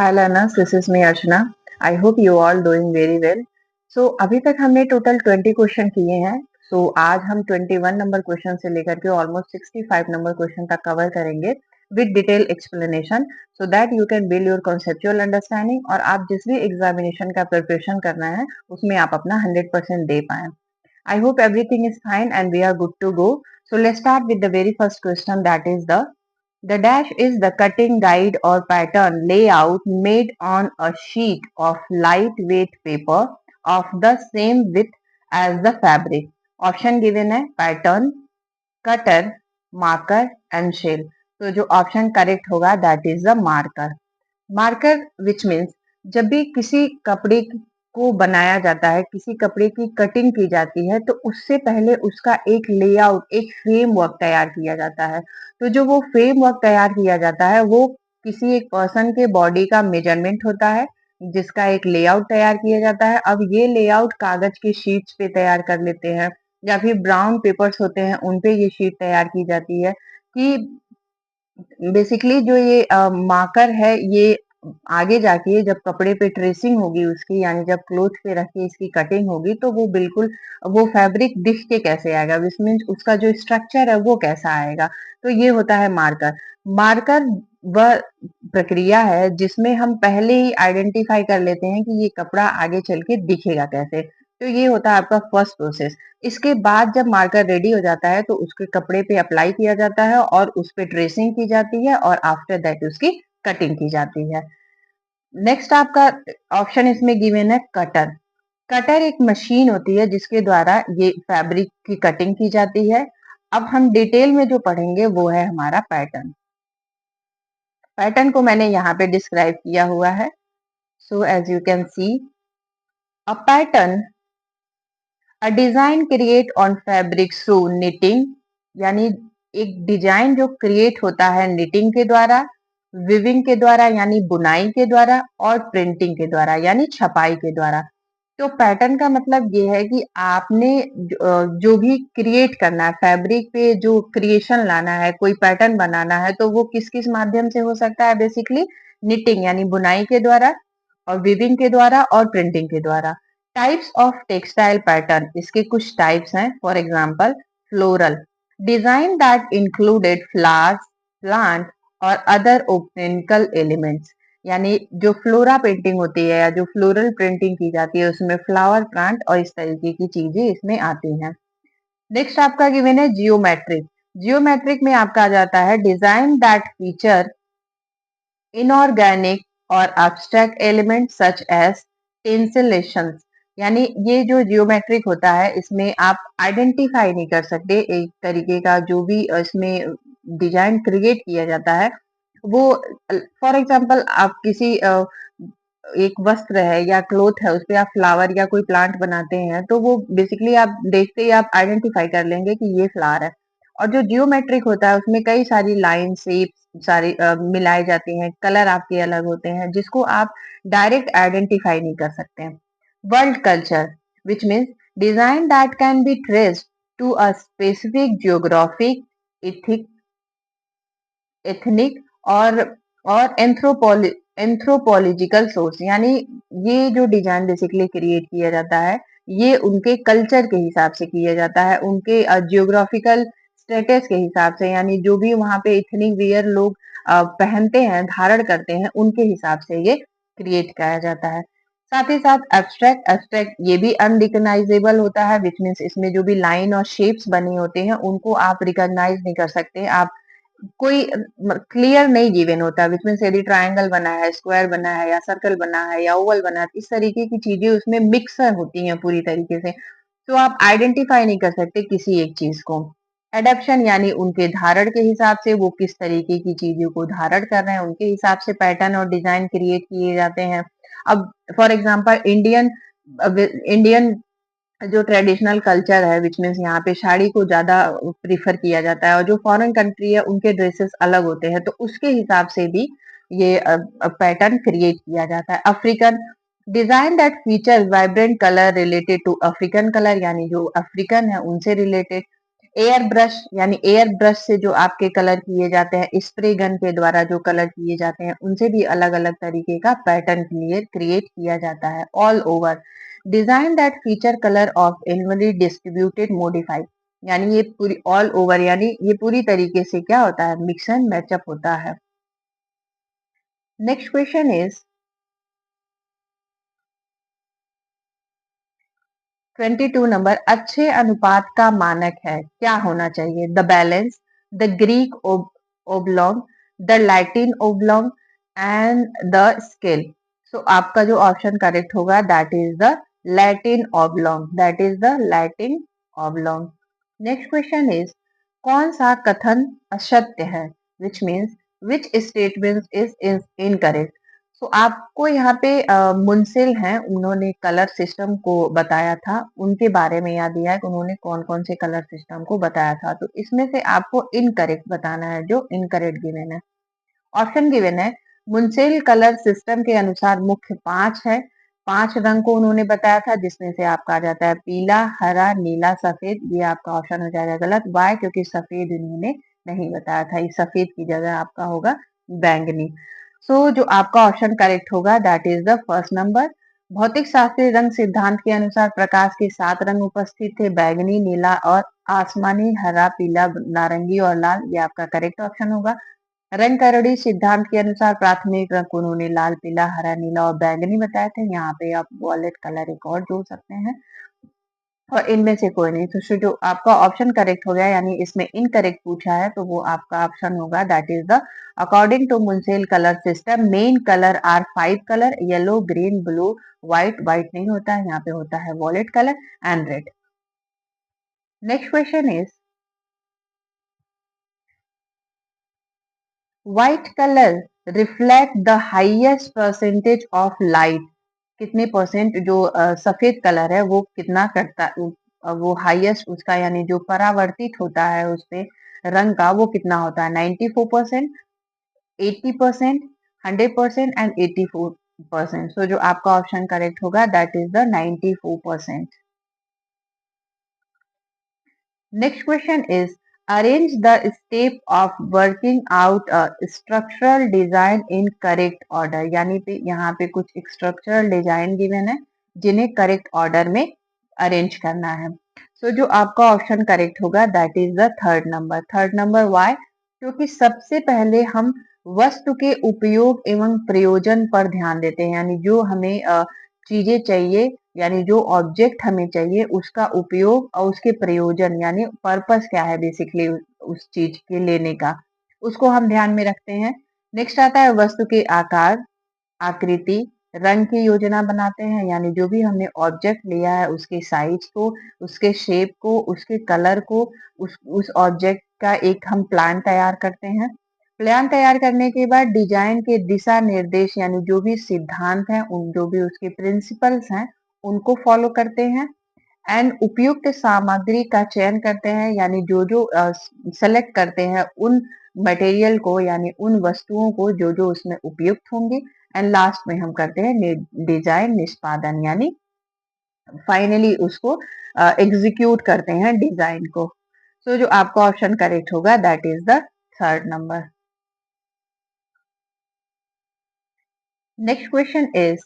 Hi learners, this is me Archana. I hope you all doing very well. So अभी तक हमने total 20 question किए हैं. So आज हम 21 नंबर क्वेश्चन से लेकर के ऑलमोस्ट 65 नंबर क्वेश्चन तक कवर करेंगे with detail explanation so that you can build your conceptual understanding और आप जिस भी एग्जामिनेशन का प्रिपरेशन करना है उसमें आप अपना 100% दे पाए. I hope everything is fine and we are good to go. So let's start with the very first question, that is the dash is the cutting guide or pattern layout made on a sheet of lightweight paper of the same width as the fabric. Option given है pattern, cutter, marker and shell. तो जो option correct होगा that is the marker. Marker which means जब भी किसी कपड़े को बनाया जाता है, किसी कपड़े की कटिंग की जाती है, तो उससे पहले उसका एक लेआउट, एक फ्रेमवर्क तैयार किया जाता है. तो जो वो फ्रेमवर्क तैयार किया जाता है वो किसी एक पर्सन के बॉडी का मेजरमेंट होता है जिसका एक लेआउट तैयार किया जाता है. अब ये लेआउट कागज के शीट्स पे तैयार कर लेते हैं या फिर ब्राउन पेपर्स होते हैं उन पे ये शीट तैयार की जाती है कि बेसिकली जो ये मार्कर है ये आगे जाके जब कपड़े पे ट्रेसिंग होगी उसकी, यानी जब क्लोथ पे रख के इसकी कटिंग होगी तो वो बिल्कुल वो फैब्रिक दिख के कैसे आएगा, विच मीन्स उसका जो स्ट्रक्चर है वो कैसा आएगा. तो ये होता है मार्कर. मार्कर वह प्रक्रिया है जिसमें हम पहले ही आइडेंटिफाई कर लेते हैं कि ये कपड़ा आगे चल के दिखेगा कैसे. तो ये होता है आपका फर्स्ट प्रोसेस. इसके बाद जब मार्कर रेडी हो जाता है तो उसके कपड़े पे अप्लाई किया जाता है और उस पे ट्रेसिंग की जाती है और आफ्टर दैट उसकी कटिंग की जाती है. नेक्स्ट आपका ऑप्शन इसमें गिवन है कटर. कटर एक मशीन होती है जिसके द्वारा ये फैब्रिक की कटिंग की जाती है. अब हम डिटेल में जो पढ़ेंगे वो है हमारा पैटर्न. पैटर्न को मैंने यहाँ पे डिस्क्राइब किया हुआ है. So as you can see a pattern a design create on fabric through knitting, यानी एक डिजाइन जो क्रिएट होता है निटिंग के द्वारा, विविंग के द्वारा यानी बुनाई के द्वारा और प्रिंटिंग के द्वारा यानी छपाई के द्वारा. तो पैटर्न का मतलब ये है कि आपने जो भी क्रिएट करना है फैब्रिक पे, जो क्रिएशन लाना है, कोई पैटर्न बनाना है तो वो किस किस माध्यम से हो सकता है. बेसिकली निटिंग यानी बुनाई के द्वारा और विविंग के द्वारा और प्रिंटिंग के द्वारा. टाइप्स ऑफ टेक्सटाइल पैटर्न, इसके कुछ टाइप्स हैं. For example floral, design that included flowers, plant और अदर ओबटेनिकल एलिमेंट्स, यानी जो फ्लोरा पेंटिंग होती है या जो फ्लोरल प्रिंटिंग की जाती है उसमें फ्लावर, प्लांट और इस तरीके की चीजें इसमें आती हैं. नेक्स्ट आपका गिवन है जियोमेट्रिक. जियोमेट्रिक में आपका आ जाता है डिजाइन दैट फीचर इनऑर्गेनिक और एब्स्ट्रैक्ट एलिमेंट सच एज टेंसिलेशंस, यानी ये जो जियोमेट्रिक होता है इसमें आप आइडेंटिफाई नहीं कर सकते एक तरीके का जो भी इसमें डिजाइन क्रिएट किया जाता है वो. फॉर एग्जांपल आप किसी एक वस्त्र है या क्लोथ है उस पे आप फ्लावर या कोई प्लांट बनाते हैं तो वो बेसिकली आप देखते ही आप आइडेंटिफाई कर लेंगे कि ये फ्लावर है. और जो जियोमेट्रिक होता है उसमें कई सारी लाइन शेप सारी मिलाई जाती हैं, कलर आपके अलग होते हैं जिसको आप डायरेक्ट आइडेंटिफाई नहीं कर सकते हैं. World culture which means design that can be traced to a specific geographic, ethic, ethnic और एंथ्रोपोलॉजिकल सोर्स, यानी ये जो डिजाइन बेसिकली क्रिएट किया जाता है ये उनके कल्चर के हिसाब से किया जाता है, उनके जियोग्राफिकल स्टेटस के हिसाब से, यानी जो भी वहाँ पे इथनिक वियर लोग पहनते हैं, धारण करते हैं, उनके हिसाब से ये क्रिएट किया जाता है. साथ ही साथ एब्स्ट्रैक्ट, एब्स्ट्रैक्ट ये भी अनरिकग्नाइजेबल होता है विच मीन्स इसमें जो भी लाइन और शेप्स बने होते हैं उनको आप रिकॉग्नाइज नहीं कर सकते. आप कोई क्लियर नहीं गिवन होता विच मीन्स यदि ट्रायंगल बना है, स्क्वायर बना है या सर्कल बना है या ओवल बना है, इस तरीके की चीजें उसमें मिक्सर होती हैं पूरी तरीके से. तो आप आइडेंटिफाई नहीं कर सकते किसी एक चीज को. एडेप्शन यानी उनके धारण के हिसाब से वो किस तरीके की चीजों को धारण कर रहे हैं उनके हिसाब से पैटर्न और डिजाइन क्रिएट किए जाते हैं. अब फॉर एग्जांपल इंडियन इंडियन जो ट्रेडिशनल कल्चर है विच मीन्स यहाँ पे साड़ी को ज्यादा प्रीफर किया जाता है और जो फॉरेन कंट्री है उनके ड्रेसेस अलग होते हैं तो उसके हिसाब से भी ये पैटर्न क्रिएट किया जाता है. African, design that feature vibrant colour related to African colour, यानी जो अफ्रीकन है उनसे रिलेटेड. एयर ब्रश यानी एयर ब्रश से जो आपके कलर किए जाते हैं, स्प्रे गन के द्वारा जो कलर किए जाते हैं, उनसे भी अलग अलग तरीके का पैटर्न क्रिएट किया जाता है। All over design that feature colour of evenly distributed modified, यानी ये पूरी ऑल ओवर यानी ये पूरी तरीके से क्या होता है, मिक्स एंड मैचअप होता है। नेक्स्ट क्वेश्चन इज 22 नंबर, अच्छे अनुपात का मानक है, क्या होना चाहिए? The balance, the Greek oblong, the Latin oblong and the scale. So आपका जो ऑप्शन करेक्ट होगा that is the Latin oblong, that is the Latin oblong. Next question is कौन सा कथन असत्य है, which means which statement is incorrect. तो आपको यहाँ पे मुंसिल हैं, उन्होंने कलर सिस्टम को बताया था, उनके बारे में याद दिया है कि उन्होंने कौन कौन से कलर सिस्टम को बताया था। तो इसमें से आपको इनकरेक्ट बताना है, जो इनकरेक्ट गिवन है। ऑप्शन गिवन है मुंसिल कलर सिस्टम के अनुसार मुख्य 5 है, 5 रंग को उन्होंने बताया था, जिसमें से आपका आ जाता है पीला, हरा, नीला, सफेद। ये आपका ऑप्शन हो जाएगा गलत। वाई? क्योंकि सफेद इन्होंने नहीं बताया था, इस सफेद की जगह आपका होगा बैंगनी। जो आपका ऑप्शन करेक्ट होगा that is the first number. भौतिक शास्त्रीय रंग सिद्धांत के अनुसार प्रकाश के 7 रंग उपस्थित थे, बैगनी, नीला और आसमानी, हरा, पीला, नारंगी और लाल। ये आपका करेक्ट ऑप्शन होगा। रंग करड़ी सिद्धांत के अनुसार प्राथमिक रंग उन्होंने लाल, पीला, हरा, नीला और बैंगनी बताए थे। यहाँ पे आप वॉलेट कलर एक और जोड़ सकते हैं, और इनमें से कोई नहीं। तो जो आपका ऑप्शन करेक्ट हो गया, यानी इसमें इनकरेक्ट पूछा है, तो वो आपका ऑप्शन होगा that is the according to Munsell colour system main colour are 5 colour, yellow, green, blue, white. White नहीं होता है, यहाँ पे होता है violet colour and red. Next question is white colour reflect the highest percentage of light. कितने percent जो सफेद कलर है वो कितना करता, वो हाईएस्ट उसका यानी जो परावर्तित होता है उस पे रंग का, वो कितना होता है? 94%, 80%, 100% एंड 84%। जो आपका ऑप्शन करेक्ट होगा that is the 94%। Next question is arrange the step of working out a structural design in correct order। यानी पे यहाँ पे कुछ structural design given है, जिन्हें correct order में arrange करना है। जो आपका ऑप्शन करेक्ट होगा that is the third number. Third number why? क्योंकि सबसे पहले हम वस्तु के उपयोग एवं प्रयोजन पर ध्यान देते हैं, यानी जो हमें चीजें चाहिए, यानी जो ऑब्जेक्ट हमें चाहिए उसका उपयोग और उसके प्रयोजन यानी पर्पस क्या है बेसिकली उस चीज के लेने का, उसको हम ध्यान में रखते हैं। नेक्स्ट आता है वस्तु के आकार, आकृति, रंग की योजना बनाते हैं, यानी जो भी हमने ऑब्जेक्ट लिया है उसके साइज को, उसके शेप को, उसके कलर को, उस ऑब्जेक्ट का एक हम प्लान तैयार करते हैं। प्लान तैयार करने के बाद डिजाइन के दिशा निर्देश यानी जो भी सिद्धांत हैं, उन जो भी उसके प्रिंसिपल्स हैं उनको फॉलो करते हैं। एंड उपयुक्त सामग्री का चयन करते हैं, यानी जो जो सेलेक्ट करते हैं उन मटेरियल को, यानी उन वस्तुओं को जो जो उसमें उपयुक्त होंगे। एंड लास्ट में हम करते हैं डिजाइन निष्पादन, यानी फाइनली उसको एग्जीक्यूट करते हैं डिजाइन को। जो आपका ऑप्शन करेक्ट होगा that is the third number. Next question is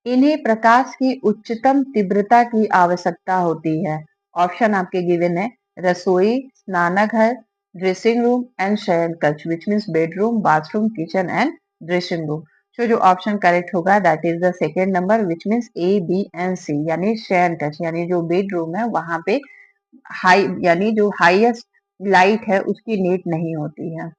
इन्हें प्रकाश की उच्चतम तीव्रता की आवश्यकता होती है। ऑप्शन आपके गिवन है रसोई, स्नानघर, ड्रेसिंग रूम एंड शयन कक्ष, which means bedroom, bathroom, kitchen and dressing room. जो ऑप्शन करेक्ट होगा that is the second number, which means A, B and C, यानी शयन कक्ष यानी जो बेडरूम है वहां पे हाई यानी जो हाईएस्ट लाइट है उसकी नीड नहीं होती है।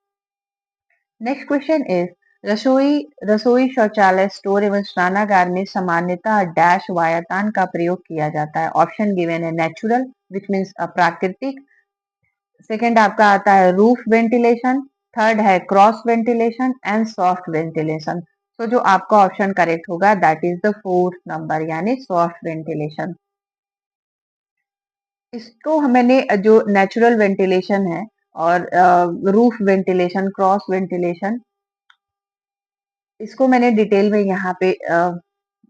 नेक्स्ट क्वेश्चन इज रसोई रसोई शौचालय, स्टोर एवं स्नानागार में सामान्यतः डैश वायतान का प्रयोग किया जाता है। ऑप्शन गिवन है नेचुरल, विच मीन्स प्राकृतिक। सेकंड आपका आता है रूफ वेंटिलेशन, थर्ड है cross ventilation and soft ventilation. जो आपका ऑप्शन करेक्ट होगा that is the fourth number, यानी सॉफ्ट वेंटिलेशन। इसको मैंने जो नेचुरल वेंटिलेशन है और रूफ वेंटिलेशन, क्रॉस वेंटिलेशन, इसको मैंने डिटेल में यहाँ पे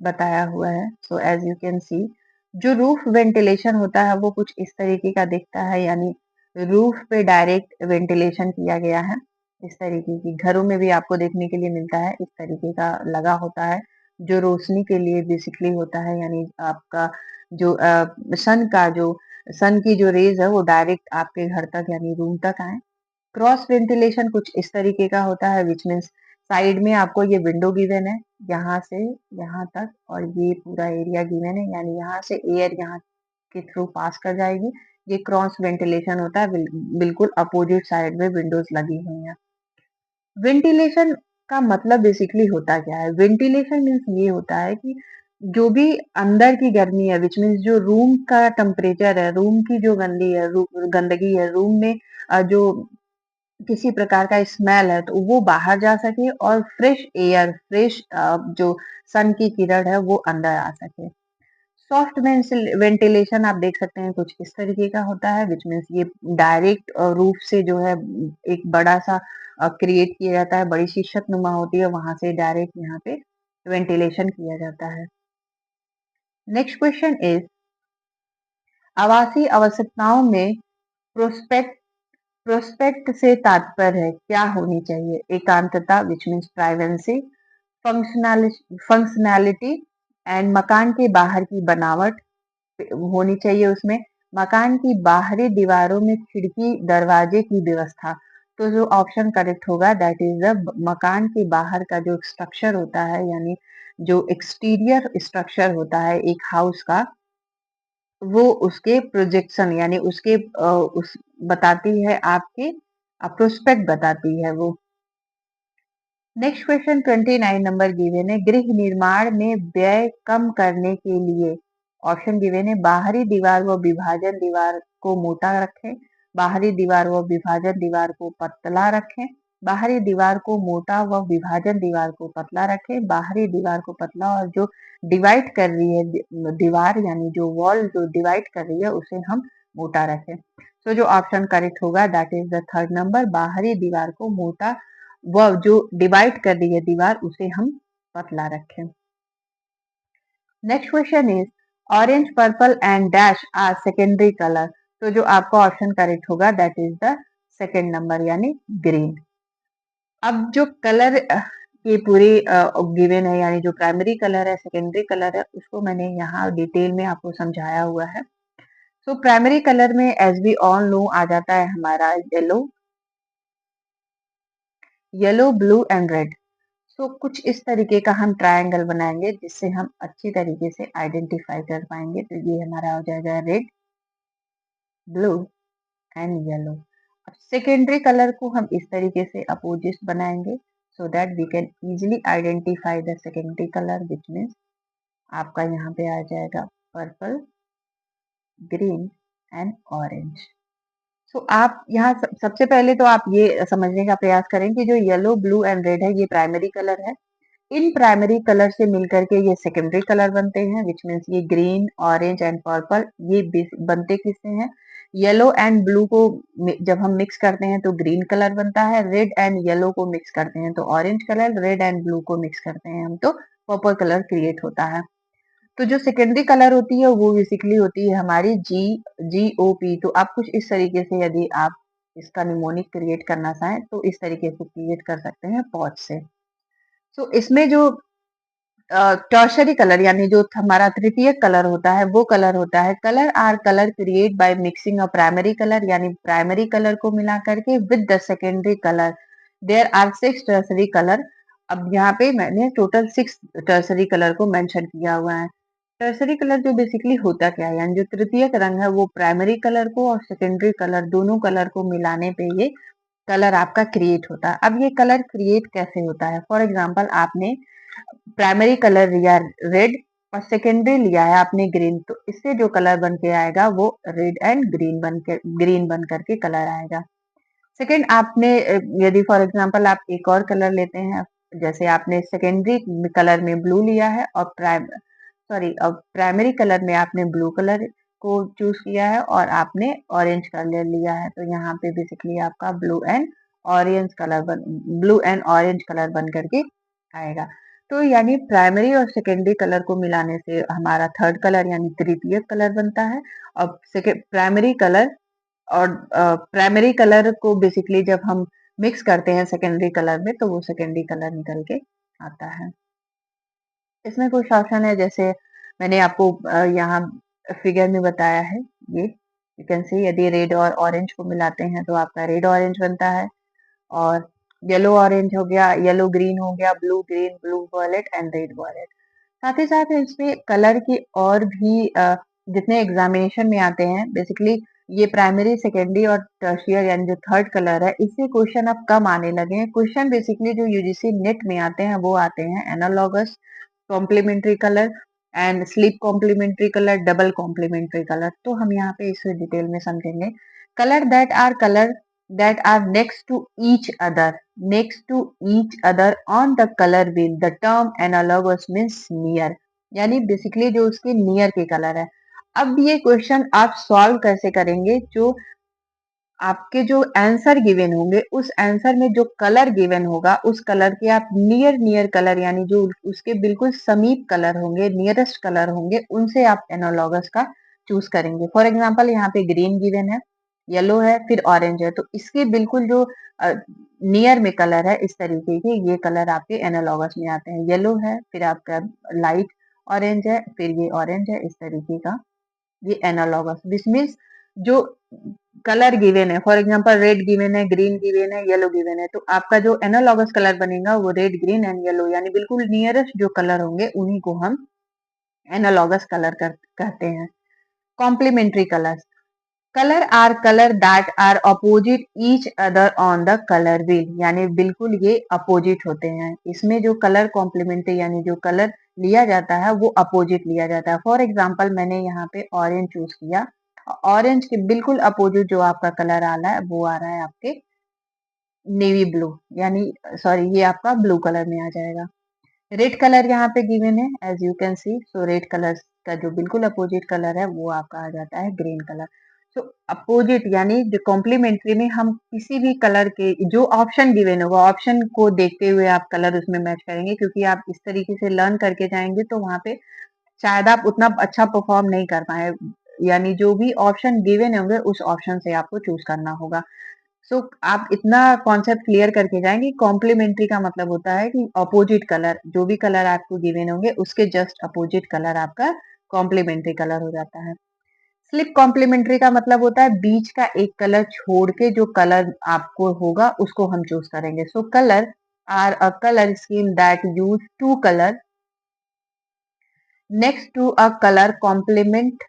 बताया हुआ है। So as you can see जो रूफ वेंटिलेशन होता है वो कुछ इस तरीके का दिखता है, यानी रूफ पे डायरेक्ट वेंटिलेशन किया गया है। इस तरीके की घरों में भी आपको देखने के लिए मिलता है, इस तरीके का लगा होता है, जो रोशनी के लिए बेसिकली होता है, यानी आपका जो सन की जो रेज है वो डायरेक्ट आपके घर तक यानी रूम तक आए। क्रॉस वेंटिलेशन कुछ इस तरीके का होता है, विच मीन्स साइड में आपको ये विंडो गिवन है, यहाँ से यहाँ तक, और ये पूरा एरिया गिवन है, यानी यहाँ से एयर यहाँ के थ्रू पास कर जाएगी। ये क्रॉस वेंटिलेशन होता है, बिल्कुल अपोजिट साइड में विंडोज लगी हुई हैं। वेंटिलेशन का मतलब बेसिकली होता क्या है? वेंटिलेशन मीन्स ये होता है कि जो भी अंदर की गर्मी है, विच मीन्स जो रूम का टेम्परेचर है, रूम की जो गंदगी है, रूम में जो किसी प्रकार का स्मेल है तो वो बाहर जा सके, और फ्रेश एयर, फ्रेश जो सन की किरण है वो अंदर आ सके। सॉफ्ट वेंटिलेशन आप देख सकते हैं कुछ इस तरीके का होता है, विच मीन्स ये डायरेक्ट रूफ से जो है एक बड़ा सा क्रिएट किया जाता है, बड़ी सी छत नुमा होती है, वहां से डायरेक्ट यहाँ पे वेंटिलेशन किया जाता है। नेक्स्ट क्वेश्चन इज, आवासीय आवश्यकताओं में प्रोस्पेक्ट प्रोस्पेक्ट से तात्पर्य है क्या होनी चाहिए? एकांतता which means privacy, functionality and मकान के बाहर की बनावट होनी चाहिए उसमें, मकान की बाहरी दीवारों में खिड़की दरवाजे की व्यवस्था। तो जो ऑप्शन करेक्ट होगा दैट इज द मकान के बाहर का जो स्ट्रक्चर होता है, यानी जो एक्सटीरियर स्ट्रक्चर होता है एक हाउस का, वो उसके प्रोजेक्शन यानी उसके उस बताती है, आपके प्रोस्पेक्ट बताती है वो। नेक्स्ट क्वेश्चन 29 नंबर गिवन है, गृह निर्माण में व्यय कम करने के लिए ऑप्शन गिवन है, बाहरी दीवार व विभाजन दीवार को मोटा रखें, बाहरी दीवार व विभाजन दीवार को पतला रखें, बाहरी दीवार को मोटा व विभाजन दीवार को पतला रखें, बाहरी दीवार को पतला, और जो डिवाइड कर रही है दीवार यानी जो वॉल जो डिवाइड कर रही है उसे हम मोटा रखें। तो जो ऑप्शन करेक्ट होगा that is the third number, बाहरी दीवार को मोटा व जो डिवाइड कर रही है दीवार उसे हम पतला रखें। Next question is, orange purple and dash are secondary colour. तो जो आपका ऑप्शन करेक्ट होगा that is the second number यानी ग्रीन। अब जो कलर की पूरी गिवन है, यानी जो प्राइमरी कलर है, सेकेंडरी कलर है, उसको मैंने यहाँ डिटेल में आपको समझाया हुआ है। तो प्राइमरी कलर में एज वी ऑल नो आ जाता है हमारा येलो ब्लू एंड रेड। सो कुछ इस तरीके का हम ट्रायंगल बनाएंगे जिससे हम अच्छी तरीके से आइडेंटिफाई कर पाएंगे। तो ये हमारा हो जाएगा रेड, ब्लू एंड येलो। अब सेकेंडरी कलर को हम इस तरीके से अपोजिट बनाएंगे so that we can easily identify the secondary colour, which means आपका यहाँ पे आ जाएगा पर्पल, ग्रीन एंड ऑरेंज। तो आप यहाँ सबसे पहले तो आप ये समझने का प्रयास करें कि जो येलो ब्लू एंड रेड है ये प्राइमरी कलर है। इन प्राइमरी कलर से मिलकर के ये सेकेंडरी कलर बनते हैं, विच मीन्स ये ग्रीन, ऑरेंज एंड पर्पल ये बनते किससे हैं? येलो एंड ब्लू को जब हम मिक्स करते हैं तो ग्रीन कलर बनता है, रेड एंड येलो को मिक्स करते हैं तो orange colour, red and blue को मिक्स करते हैं हम तो पर्पल कलर क्रिएट होता है। तो जो सेकेंडरी कलर होती है वो बेसिकली होती है हमारी GOP। तो आप कुछ इस तरीके से यदि आप इसका निमोनिक क्रिएट करना चाहें तो इस तरीके से क्रिएट कर सकते हैं पॉट से। तो इसमें जो टर्शरी कलर यानी जो हमारा तृतीय कलर होता है वो कलर होता है, colour are colour create by mixing a primary colour, यानी प्राइमरी कलर को मिला करके with the secondary colour. There are 6 tertiary colour. अब यहाँ पे मैंने टोटल 6 टर्शरी कलर को मेंशन किया हुआ है। टर्शरी कलर जो बेसिकली होता क्या है, यानी जो तृतीयक रंग है वो प्राइमरी कलर को और सेकेंडरी कलर दोनों कलर को मिलाने पे ये कलर आपका क्रिएट होता है। अब ये कलर क्रिएट कैसे होता है? फॉर एग्जाम्पल आपने प्राइमरी कलर लिया रेड और सेकेंडरी लिया है आपने ग्रीन, तो इससे जो कलर बन के आएगा वो रेड एंड ग्रीन बन करके कलर आएगा। सेकेंड आपने यदि फॉर एग्जांपल आप एक और कलर लेते हैं, जैसे आपने सेकेंडरी कलर में ब्लू लिया है और प्राइमरी कलर में आपने ब्लू कलर को चूज किया है और आपने ऑरेंज कलर लिया है, तो यहाँ पे बेसिकली आपका ब्लू एंड ऑरेंज कलर बन करके आएगा। तो यानी प्राइमरी और सेकेंडरी कलर को मिलाने से हमारा थर्ड कलर यानी तृतीय कलर बनता है। अब प्राइमरी कलर और प्राइमरी कलर को बेसिकली जब हम मिक्स करते हैं सेकेंडरी कलर में तो वो सेकेंडरी कलर निकल के आता है। इसमें कुछ ऑप्शन है, जैसे मैंने आपको यहाँ फिगर में बताया है, ये यू कैन सी यदि रेड और ऑरेंज को मिलाते हैं तो आपका रेड ऑरेंज बनता है, और येलो ऑरेंज हो गया, येलो ग्रीन हो गया, blue violet and red violet. साथ ही साथ इसमें कलर की और भी जितने एग्जामिनेशन में आते हैं, बेसिकली ये प्राइमरी सेकेंडरी और टर्शियर यानी जो थर्ड कलर है, इससे क्वेश्चन अब कम आने लगे हैं। क्वेश्चन बेसिकली जो यूजीसी नेट में आते हैं वो आते हैं analogous, complementary colour and split complementary colour, double complementary colour. तो हम यहाँ पे इसे डिटेल में समझेंगे। Colour that are next to each other on the color wheel. The term analogous means near, यानी बेसिकली जो उसके नियर के कलर है। अब ये क्वेश्चन आप सॉल्व कैसे करेंगे, जो आपके जो आंसर गिवन होंगे उस आंसर में जो कलर गिवन होगा उस कलर के आप नियर नियर कलर यानी जो उसके बिल्कुल समीप कलर होंगे, नियरेस्ट कलर होंगे, उनसे आप एनालॉगस का चूज करेंगे। फॉर एग्जांपल यहाँ पे ग्रीन गिवन है, येलो है, फिर ऑरेंज है, तो इसके बिल्कुल जो नियर में कलर है इस तरीके के ये कलर आपके एनालॉगस में आते हैं। येलो है, फिर आपका लाइट ऑरेंज है, फिर ये ऑरेंज है, इस तरीके का ये एनालॉगस। दिस मीन्स जो कलर गिवन है, फॉर एग्जांपल रेड गिवन है, ग्रीन गिवन है, येलो गिवन है, तो आपका जो एनालॉगस कलर बनेगा वो रेड, ग्रीन एंड येलो, यानी बिल्कुल नियरेस्ट जो कलर होंगे उन्हीं को हम एनालॉगस कलर कहते हैं। Complementary colours, colour that are opposite each other on the colour wheel, यानी बिल्कुल ये अपोजिट होते हैं। इसमें जो कलर कॉम्प्लीमेंट्री यानी जो कलर लिया जाता है वो अपोजिट लिया जाता है। फॉर एग्जांपल मैंने यहाँ पे ऑरेंज चूज किया, ऑरेंज के बिल्कुल अपोजिट जो आपका कलर आ रहा है वो आ रहा है आपके नेवी ब्लू, यानी सॉरी ये आपका ब्लू कलर में आ जाएगा। रेड कलर यहाँ पे गिवन है as you can see, so red colour का जो बिल्कुल अपोजिट कलर है वो आपका आ जाता है ग्रीन कलर। सो अपोजिट यानी जो कॉम्प्लीमेंट्री में हम किसी भी कलर के जो ऑप्शन गिवन होगा ऑप्शन को देखते हुए आप कलर उसमें मैच करेंगे, क्योंकि आप इस तरीके से लर्न करके जाएंगे तो वहां पे शायद आप उतना अच्छा परफॉर्म नहीं कर पाए, यानी जो भी ऑप्शन गिवन होंगे उस ऑप्शन से आपको चूज करना होगा। सो आप इतना कॉन्सेप्ट क्लियर करके जाएंगे। कॉम्प्लीमेंट्री का मतलब होता है कि अपोजिट कलर, जो भी कलर आपको गिवन होंगे उसके जस्ट अपोजिट कलर आपका कॉम्प्लीमेंट्री कलर हो जाता है। स्लिप कॉम्प्लीमेंट्री का मतलब होता है बीच का एक कलर छोड़ के जो कलर आपको होगा उसको हम चूज करेंगे। So colour are a colour scheme that use to colour next to a color complement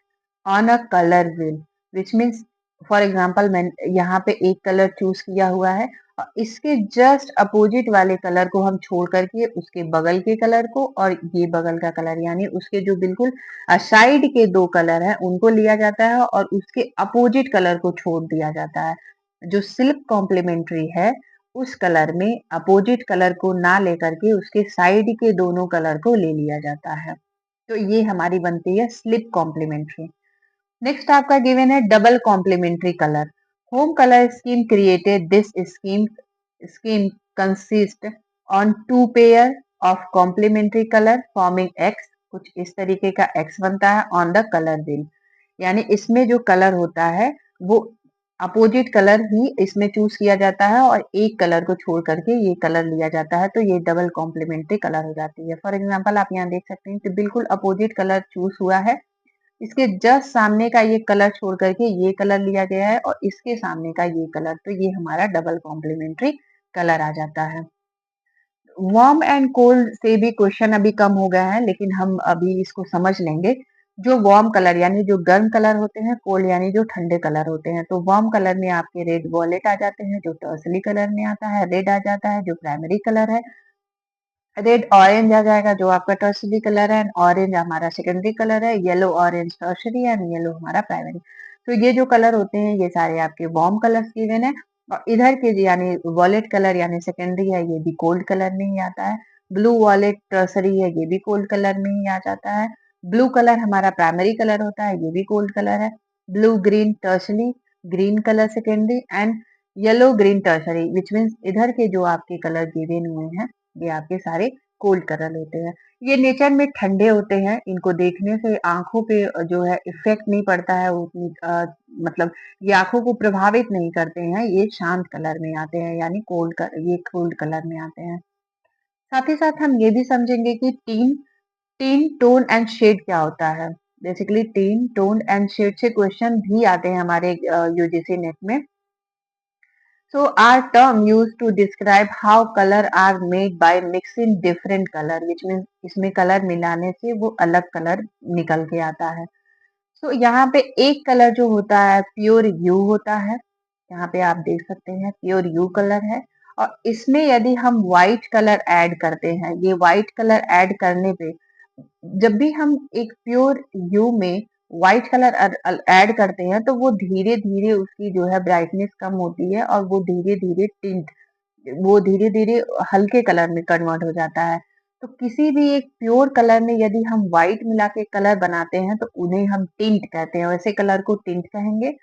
on a color wheel, which means for example मैं यहाँ पे एक कलर चूज किया हुआ है और इसके जस्ट अपोजिट वाले कलर को हम छोड़ करके उसके बगल के कलर को और ये बगल का कलर यानी उसके जो बिल्कुल साइड के दो कलर हैं उनको लिया जाता है और उसके अपोजिट कलर को छोड़ दिया जाता है। जो सिल्क कॉम्प्लीमेंट्री है उस कलर में अपोजिट कलर को ना लेकर के उसके साइड के दोनों कलर को ले लिया जाता है। तो ये हमारी बनती है स्लिप कॉम्प्लीमेंट्री। नेक्स्ट आपका गिवन है double complementary colour. Home colour scheme created this scheme consist on two pair of complementary colour forming X, कुछ इस तरीके का एक्स बनता है ऑन द कलर व्हील, यानी इसमें जो कलर होता है वो अपोजिट कलर ही इसमें चूज किया जाता है और एक कलर को छोड़ करके ये कलर लिया जाता है, तो ये डबल कॉम्प्लीमेंट्री कलर हो जाती है। फॉर एग्जांपल आप यहाँ देख सकते हैं कि बिल्कुल अपोजिट कलर चूज हुआ है, इसके जस्ट सामने का ये कलर छोड़ करके ये कलर लिया गया है और इसके सामने का ये कलर, तो ये हमारा डबल कॉम्प्लीमेंट्री कलर आ जाता है। वार्म एंड कोल्ड से भी क्वेश्चन अभी कम हो गया है, लेकिन हम अभी इसको समझ लेंगे। जो वार्म कलर यानी जो गर्म कलर होते हैं, कोल्ड यानी जो ठंडे कलर होते हैं। तो वार्म कलर में आपके रेड वॉलेट आ जाते हैं जो टर्सरी कलर में आता है, रेड आ जाता है जो प्राइमरी कलर है, रेड ऑरेंज आ जाएगा जो आपका टर्सरी कलर है, ऑरेंज हमारा सेकेंडरी कलर है, yellow orange tertiary and yellow हमारा प्राइमरी। तो ये जो कलर होते हैं ये सारे आपके वार्म कलर्स गिवन है, और इधर के यानी वॉलेट कलर यानी सेकेंडरी है ये भी कोल्ड कलर में ही आता है, ब्लू वॉलेट टर्सरी है ये भी कोल्ड कलर में ही आ जाता है, ब्लू कलर हमारा प्राइमरी कलर होता है ये भी कोल्ड कलर है, blue green tertiary, green colour secondary and yellow green tertiary, which means इधर के जो आपके कलर गिवन हुए हैं ये आपके सारे कोल्ड कलर होते हैं। ये नेचर में ठंडे होते हैं, इनको देखने से आँखों पे जो है इफ़ेक्ट नहीं पड़ता है उतनी मतलब ये आँखों को प्रभावित नहीं करते हैं, ये शांत कलर में आते हैं यानी ये कोल्ड कलर में आते हैं। साथ ही साथ हम ये भी समझेंगे कि टीन, टोन एंड शेड क्या होता है? Basically tint, tone and shade से क्वेश्चन भी आते हैं हमारे यूजीसी नेट में। So are term used to describe how color are made by mixing different color, which means इसमें कलर मिलाने से वो अलग कलर निकल के आता है। So यहाँ पे एक कलर जो होता है प्योर यू होता है, यहाँ पे आप देख सकते हैं प्योर यू कलर है, और इसमें यदि हम व्हाइट कलर ऐड करते हैं, ये व्हाइट कलर ऐड करने पे जब भी हम एक प्योर यू में व्हाइट कलर ऐड करते हैं तो वो धीरे धीरे उसकी जो है ब्राइटनेस कम होती है और वो धीरे धीरे हल्के कलर में कन्वर्ट हो जाता है। तो किसी भी एक प्योर कलर में यदि हम व्हाइट मिला के कलर बनाते हैं तो उन्हें हम टिंट कहते हैं, वैसे कलर को टिंट कहेंगे।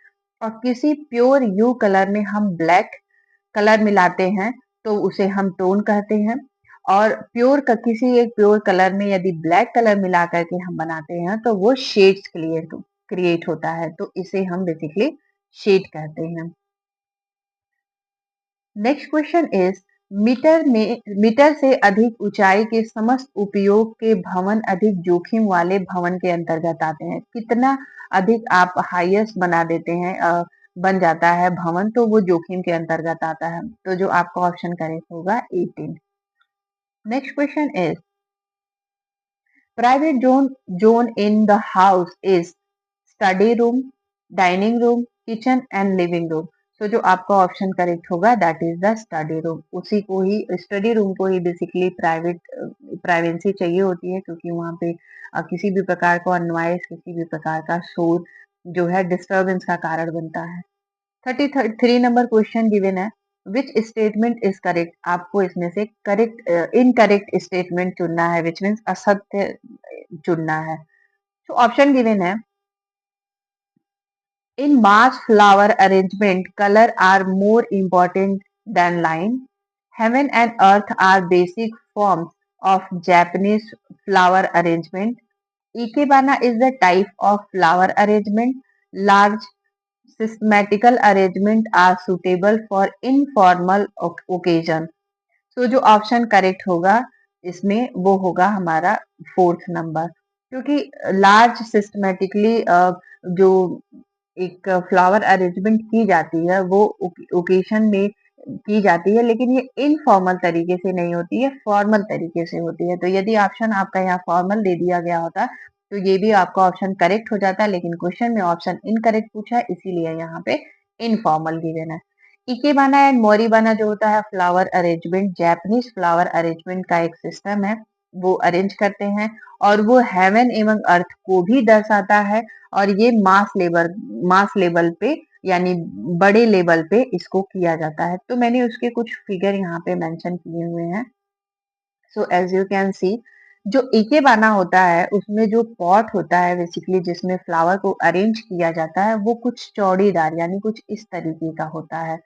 और किसी प्योर यू कलर में हम ब्लैक कलर मिलाते हैं तो उसे हम टोन कहते हैं। और किसी एक प्योर कलर में यदि ब्लैक कलर मिला करके हम बनाते हैं तो वो शेड्स क्रिएट होता है, तो इसे हम बेसिकली शेड कहते हैं। नेक्स्ट क्वेश्चन इज मीटर से अधिक ऊंचाई के समस्त उपयोग के भवन अधिक जोखिम वाले भवन के अंतर्गत आते हैं। कितना अधिक आप हाईएस्ट बना देते हैं बन जाता है भवन तो वो जोखिम के अंतर्गत आता है, तो जो आपका ऑप्शन करेक्ट होगा 18। Next question is private zone in the house is study room, dining room, kitchen and living room. तो जो आपका ऑप्शन करेक्ट होगा that is the study room. उसी को ही स्टडी रूम को ही बेसिकली प्राइवेसी चाहिए होती है, क्योंकि वहाँ पे किसी भी प्रकार का नॉइस, किसी भी प्रकार का शोर जो है डिस्टरबेंस का कारण बनता है। 33 नंबर क्वेश्चन गिवन है, विच स्टेटमेंट इज करेक्ट। आपको इसमें से इनकरेक्ट स्टेटमेंट चुनना है, विच मीन्स असत्य चुनना है। तो ऑप्शन गिवन है, in mass flower arrangement, color are more important than line. Heaven and earth are basic forms of Japanese flower arrangement. Ikebana is the type of flower arrangement. Large systematical arrangement are suitable for informal occasion. तो जो option correct होगा इसमें वो होगा हमारा fourth number, क्योंकि large systematically जो एक फ्लावर अरेंजमेंट की जाती है वो ओकेशन में की जाती है, लेकिन ये इनफॉर्मल तरीके से नहीं होती है, फॉर्मल तरीके से होती है। तो यदि ऑप्शन आपका यहाँ फॉर्मल दे दिया गया होता तो ये भी आपका ऑप्शन करेक्ट हो जाता, लेकिन क्वेश्चन में ऑप्शन इनकरेक्ट पूछा है, इसीलिए यहाँ पे इनफॉर्मल गिवन है। इकेबाना एंड मोरिबाना जो होता है flower arrangement, Japanese flower arrangement का एक सिस्टम है, वो अरेंज करते हैं और वो हेवन एवं अर्थ को भी दर्शाता है। और ये मास लेवल पे यानी बड़े लेवल पे इसको किया जाता है। तो मैंने उसके कुछ फिगर यहाँ पे मेंशन किए हुए हैं। So as you can see, जो इकेबाना होता है उसमें जो पॉट होता है बेसिकली जिसमें फ्लावर को अरेंज किया जाता है वो कुछ चौड़ीदार यानी कुछ इस तरीके का होता है।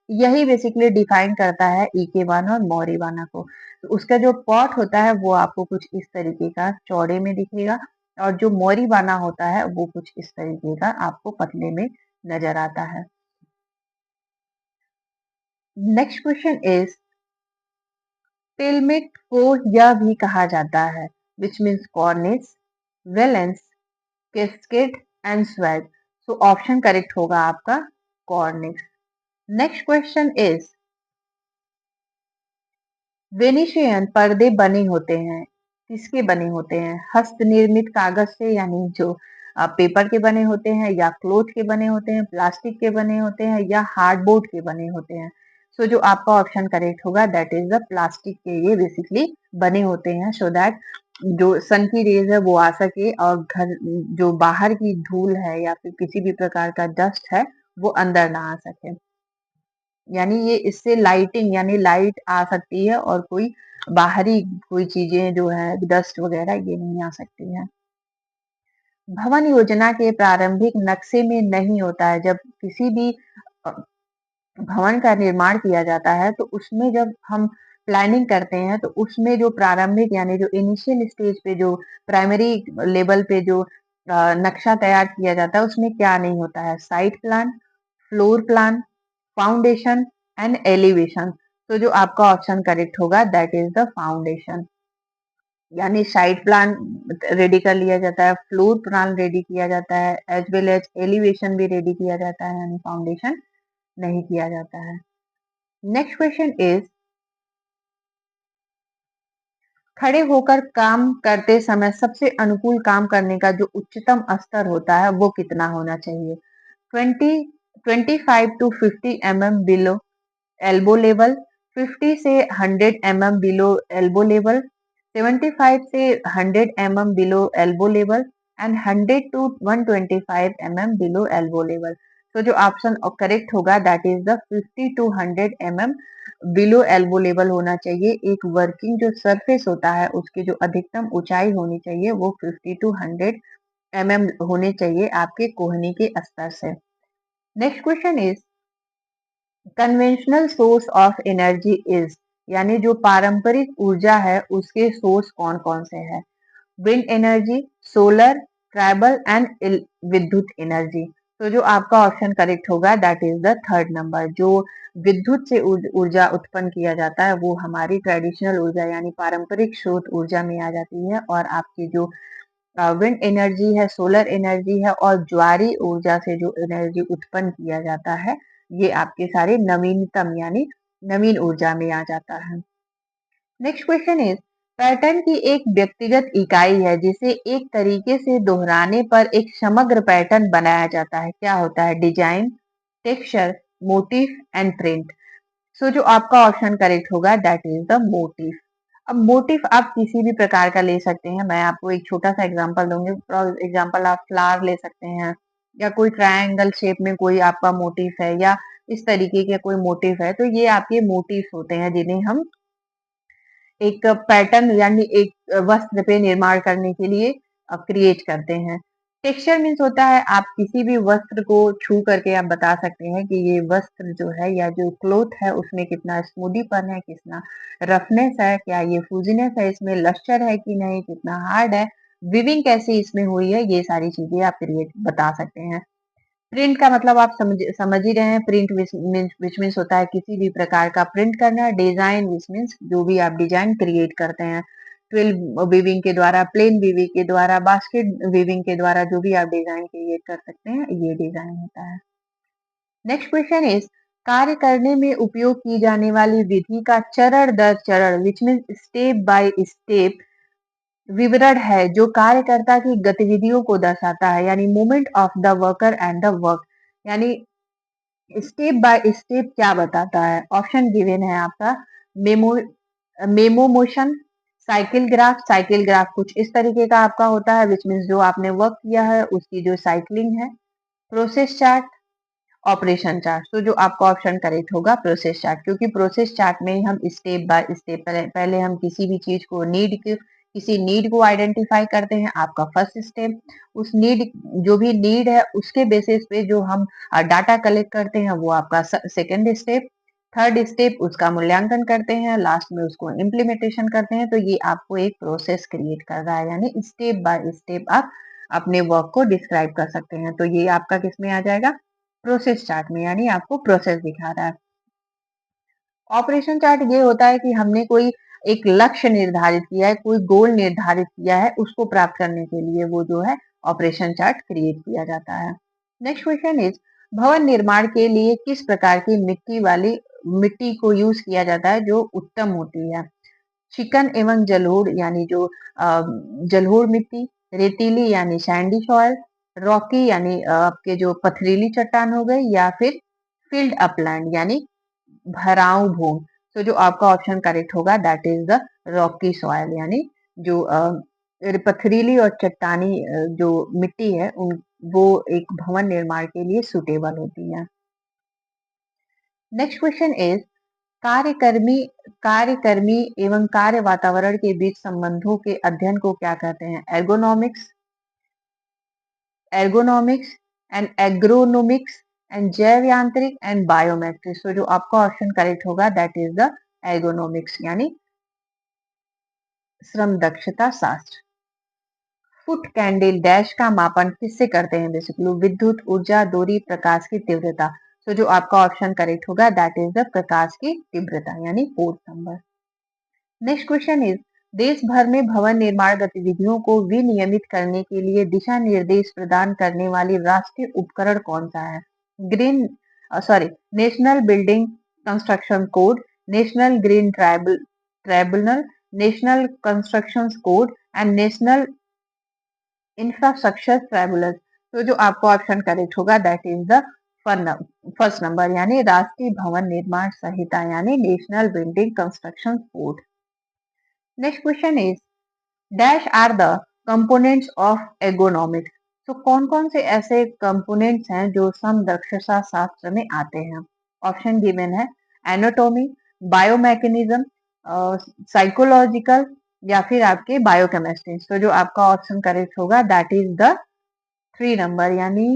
यही बेसिकली डिफाइन करता है इकेबाना और मोरिबाना को। तो उसका जो पॉट होता है वो आपको कुछ इस तरीके का चौड़े में दिखेगा, और जो मोरिबाना होता है वो कुछ इस तरीके का आपको पतले में नजर आता है। नेक्स्ट क्वेश्चन इज, टिलमिट को यह भी कहा जाता है, which means कॉर्निस, valence, cascade and swag. So option correct होगा आपका कॉर्निस। नेक्स्ट क्वेश्चन इज, वेनिशियन पर्दे बने होते हैं, किसके बने होते हैं? हस्त निर्मित कागज से यानी जो पेपर के बने होते हैं, या क्लोथ के बने होते हैं, प्लास्टिक के बने होते हैं, या हार्डबोर्ड के बने होते हैं। सो जो आपका ऑप्शन करेक्ट होगा दैट इज द प्लास्टिक के ये बेसिकली बने होते हैं, सो दैट जो सन की रेज है वो आ सके और घर जो बाहर की धूल है या फिर किसी भी प्रकार का डस्ट है वो अंदर ना आ सके। यानी ये इससे लाइटिंग यानी लाइट आ सकती है और कोई बाहरी कोई चीजें जो है डस्ट वगैरह ये नहीं आ सकती है। भवन योजना के प्रारंभिक नक्शे में नहीं होता है। जब किसी भी अ, भवन का निर्माण किया जाता है तो उसमें जब हम प्लानिंग करते हैं तो उसमें जो प्रारंभिक यानी जो इनिशियल स्टेज पे जो प्राइमरी लेवल पे जो नक्शा तैयार किया जाता है उसमें क्या नहीं होता है, site plan, floor plan, foundation and elevation. तो जो आपका ऑप्शन करेक्ट होगा दैट इज द फाउंडेशन। यानी साइड प्लान रेडी कर लिया जाता है, फ्लोर प्लान रेडी किया जाता है, एज वेल एज एलिवेशन भी रेडी किया जाता है, यानी फाउंडेशन नहीं किया जाता है। नेक्स्ट क्वेश्चन इज, खड़े होकर काम करते समय सबसे अनुकूल काम करने का जो उच्चतम स्तर होता है वो कितना होना चाहिए? 20 25 to 50 mm below elbow level, 50 से 100 mm बिलो एल्बो लेवल, 75 से 100 mm below elbow level and 100 to 125 mm below elbow level. तो जो ऑप्शन करेक्ट होगा that is the 50 to 100 mm below elbow level होना चाहिए। एक वर्किंग जो सरफेस होता है उसकी जो अधिकतम ऊंचाई होनी चाहिए वो 50 to 100 mm होने चाहिए आपके कोहनी के स्तर से। Next question is, conventional source of energy is, यानी जो पारंपरिक ऊर्जा है उसके सोर्स कौन कौन से हैं? Wind energy, solar, tribal and विद्युत एनर्जी। तो जो आपका ऑप्शन करेक्ट होगा that is the third number. जो विद्युत से ऊर्जा उत्पन्न किया जाता है वो हमारी ट्रेडिशनल ऊर्जा यानी पारंपरिक स्रोत ऊर्जा में आ जाती है, और आपकी जो विंड एनर्जी है, सोलर एनर्जी है और ज्वारी ऊर्जा से जो एनर्जी उत्पन्न किया जाता है ये आपके सारे नवीनतम यानी नवीन ऊर्जा में आ जाता है। नेक्स्ट क्वेश्चन इज, पैटर्न की एक व्यक्तिगत इकाई है जिसे एक तरीके से दोहराने पर एक समग्र पैटर्न बनाया जाता है, क्या होता है? Design, texture, motif and print. So जो आपका ऑप्शन करेक्ट होगा दैट इज द मोटिफ। अब मोटिफ आप किसी भी प्रकार का ले सकते हैं, मैं आपको एक छोटा सा एग्जांपल दूंगी। फॉर एग्जांपल आप फ्लावर ले सकते हैं, या कोई ट्रायंगल शेप में कोई आपका मोटिफ है, या इस तरीके के कोई मोटिफ है, तो ये आपके मोटिफ होते हैं जिन्हें हम एक पैटर्न यानी एक वस्त्र पे निर्माण करने के लिए क्रिएट करते हैं। टेक्सचर मीन्स होता है आप किसी भी वस्त्र को छू करके आप बता सकते हैं कि ये वस्त्र जो है या जो क्लोथ है उसमें कितना स्मूदीपन है, कितना रफनेस है, क्या ये फूजीनेस है, इसमें लश्चर है कि नहीं, कितना हार्ड है, विविंग कैसी इसमें हुई है, ये सारी चीजें आप क्रिएट बता सकते हैं। प्रिंट का मतलब आप समझ ही रहे हैं, प्रिंट विच मीन्स होता है किसी भी प्रकार का प्रिंट करना। डिजाइन विच मीन्स जो भी आप डिजाइन क्रिएट करते हैं, ट्विल वीविंग के द्वारा, प्लेन वीविंग के द्वारा, बास्केट वीविंग के द्वारा जो भी आप डिजाइन क्रिएट कर सकते हैं ये डिजाइन होता है। नेक्स्ट क्वेश्चन इज, कार्य करने में उपयोग की जाने वाली विधि का चरण दर चरण which means step by step विवरण है जो कार्यकर्ता की गतिविधियों को दर्शाता है, यानी movement of the worker and the work. यानी स्टेप बाय स्टेप क्या बताता है? ऑप्शन गिवन है आपका, memo memo motion, cycle graph कुछ इस तरीके का आपका होता है विच मीन्स जो आपने वर्क किया है उसकी जो साइकिलिंग है, प्रोसेस चार्ट, ऑपरेशन चार्ट। तो जो आपका ऑप्शन करेक्ट होगा प्रोसेस चार्ट, क्योंकि प्रोसेस चार्ट में हम स्टेप बाय स्टेप पहले हम किसी भी चीज को किसी नीड को आइडेंटिफाई करते हैं, आपका फर्स्ट स्टेप। उस नीड, जो भी नीड है उसके बेसिस पे जो हम डाटा कलेक्ट करते हैं वो आपका सेकेंड स्टेप। थर्ड स्टेप उसका मूल्यांकन करते हैं, लास्ट में उसको इम्प्लीमेंटेशन करते हैं। तो ये आपको एक प्रोसेस क्रिएट कर रहा है, यानी स्टेप बाय स्टेप आप अपने वर्क को डिस्क्राइब कर सकते हैं। तो ये आपका किस में आ जाएगा? प्रोसेस चार्ट में, यानी आपको प्रोसेस दिखा रहा है। ऑपरेशन चार्ट ये होता है कि हमने कोई एक लक्ष्य निर्धारित किया है, कोई गोल निर्धारित किया है, उसको प्राप्त करने के लिए वो जो है ऑपरेशन चार्ट क्रिएट किया जाता है। नेक्स्ट क्वेश्चन इज, भवन निर्माण के लिए किस प्रकार की मिट्टी को यूज किया जाता है जो उत्तम होती है? चिकन एवं जलोढ़ यानी जो जलोढ़ मिट्टी, रेतीली यानी सैंडी सॉइल, रॉकी यानी आपके जो पथरीली चट्टान हो गई, या फिर फील्ड अपलैंड यानी भराऊ भूमि। तो जो आपका ऑप्शन करेक्ट होगा that is the Rocky soil, यानी जो पथरीली और चट्टानी जो मिट्टी है उन वो एक भवन निर्माण के लिए सुटेबल होती है। नेक्स्ट क्वेश्चन इज, कार्यकर्मी कार्यकर्मी एवं कार्य वातावरण के बीच संबंधों के अध्ययन को क्या कहते हैं? एर्गोनॉमिक्स एंड एग्रोनोमिक्स एंड जैव यांत्रिक एंड बायोमेट्रिक्स। तो जो आपका ऑप्शन करेक्ट होगा दैट इज द एर्गोनॉमिक्स यानी श्रम दक्षता शास्त्र। फुट कैंडल डैश का मापन किससे करते हैं बेसिकली? विद्युत ऊर्जा, दूरी, प्रकाश की तीव्रता। तो जो आपका ऑप्शन करेक्ट होगा दैट इज द प्रकाश की तीव्रता यानी fourth number. Next question is देश भर में भवन निर्माण गतिविधियों को विनियमित करने के लिए दिशा निर्देश प्रदान करने वाली राष्ट्रीय उपकरण कौन सा है? Green sorry national building construction code, national green tribunal, national construction code and national infrastructure tribunal. तो जो आपको ऑप्शन करेक्ट होगा that is the first number यानी राष्ट्रीय भवन निर्माण संहिता यानी national building construction code. Next question is dash are the components of ergonomics. तो कौन कौन से ऐसे कंपोनेंट्स हैं जो समदक्षता शास्त्र में आते हैं? ऑप्शन गिवन है एनाटॉमी, बायोमैकेनिज्म, साइकोलॉजिकल या फिर आपके बायोकेमिस्ट्री। तो जो आपका ऑप्शन करेक्ट होगा दैट इज द 3 नंबर यानी